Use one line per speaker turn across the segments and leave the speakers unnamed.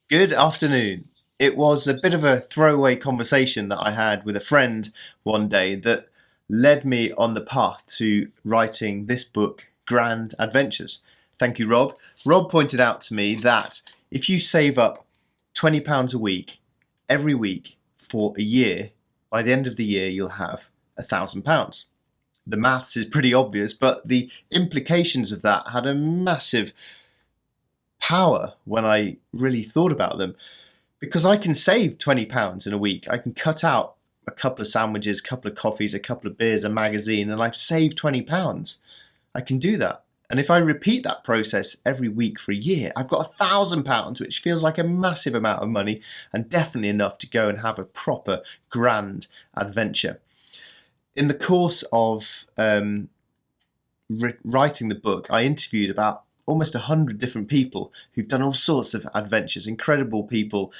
Good afternoon. It was a bit of a throwaway conversation that I had with a friend one day that led me on the path to writing this book, Grand Adventures. Thank you, Rob. Rob pointed out to me that if you save up £20 a week, every week for a year, by the end of the year, you'll have £1,000. The maths is pretty obvious, but the implications of that had a massive power when I really thought about them because I can save £20 in a week. I can cut out a couple of sandwiches, a couple of coffees, a couple of beers, a magazine, and I've saved £20. I can do that. And if I repeat that process every week for a year, I've got £1,000, which feels like a massive amount of money and definitely enough to go and have a proper grand adventure. In the course of writing the book, I interviewed about almost 100 different people who've done all sorts of adventures, incredible people,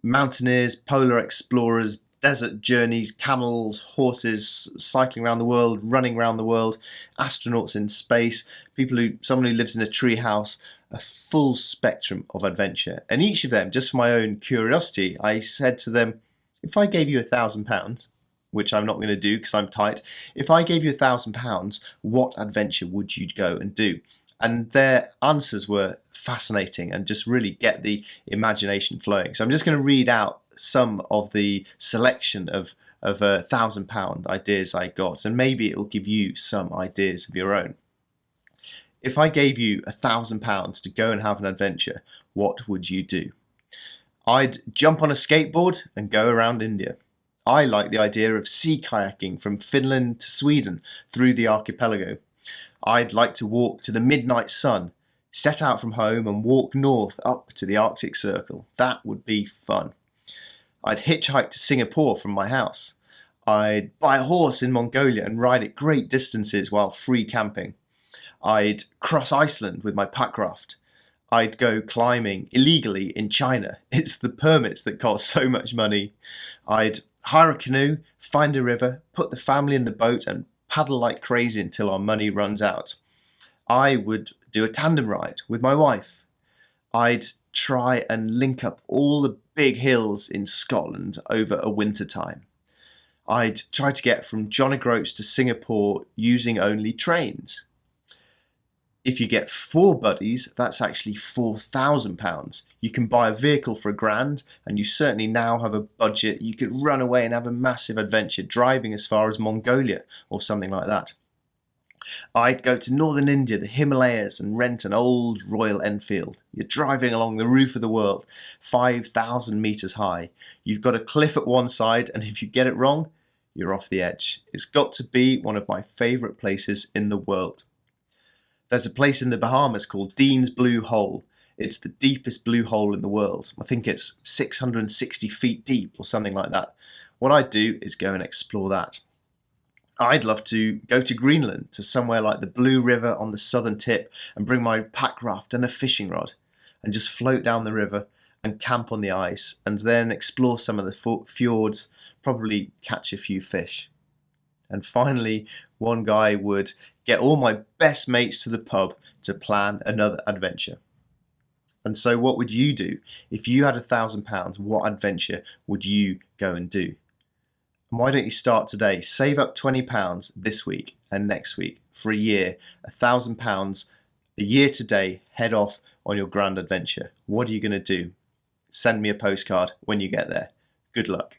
mountaineers, polar explorers, desert journeys, camels, horses, cycling around the world, running around the world, astronauts in space, someone who lives in a tree house, a full spectrum of adventure. And each of them, just for my own curiosity, I said to them, if I gave you £1,000, which I'm not going to do because I'm tight, if I gave you £1,000, what adventure would you go and do? And their answers were fascinating and just really get the imagination flowing. So I'm just going to read out some of the selection of £1,000 ideas I got, and maybe it will give you some ideas of your own. If I gave you £1,000 to go and have an adventure, what would you do? I'd jump on a skateboard and go around India. I like the idea of sea kayaking from Finland to Sweden through the archipelago. I'd like to walk to the midnight sun, set out from home and walk north up to the Arctic Circle. That would be fun. I'd hitchhike to Singapore from my house. I'd buy a horse in Mongolia and ride it great distances while free camping. I'd cross Iceland with my packraft. I'd go climbing illegally in China. It's the permits that cost so much money. I'd hire a canoe, find a river, put the family in the boat and paddle like crazy until our money runs out. I would do a tandem ride with my wife. I'd try and link up all the big hills in Scotland over a winter time. I'd try to get from John O'Groats to Singapore using only trains. If you get 4 buddies, that's actually £4,000. You can buy a vehicle for £1,000, and you certainly now have a budget. You could run away and have a massive adventure, driving as far as Mongolia or something like that. I'd go to northern India, the Himalayas, and rent an old Royal Enfield. You're driving along the roof of the world, 5,000 meters high. You've got a cliff at one side, and if you get it wrong, you're off the edge. It's got to be one of my favorite places in the world. There's a place in the Bahamas called Dean's Blue Hole. It's the deepest blue hole in the world. I think it's 660 feet deep or something like that. What I'd do is go and explore that. I'd love to go to Greenland, to somewhere like the Blue River on the southern tip, and bring my pack raft and a fishing rod and just float down the river and camp on the ice and then explore some of the fjords, probably catch a few fish. And finally, one guy would get all my best mates to the pub to plan another adventure. And so what would you do? If you had £1,000, what adventure would you go and do? And why don't you start today? Save up £20 this week and next week for a year, £1,000 a year today, head off on your grand adventure. What are you going to do? Send me a postcard when you get there. Good luck.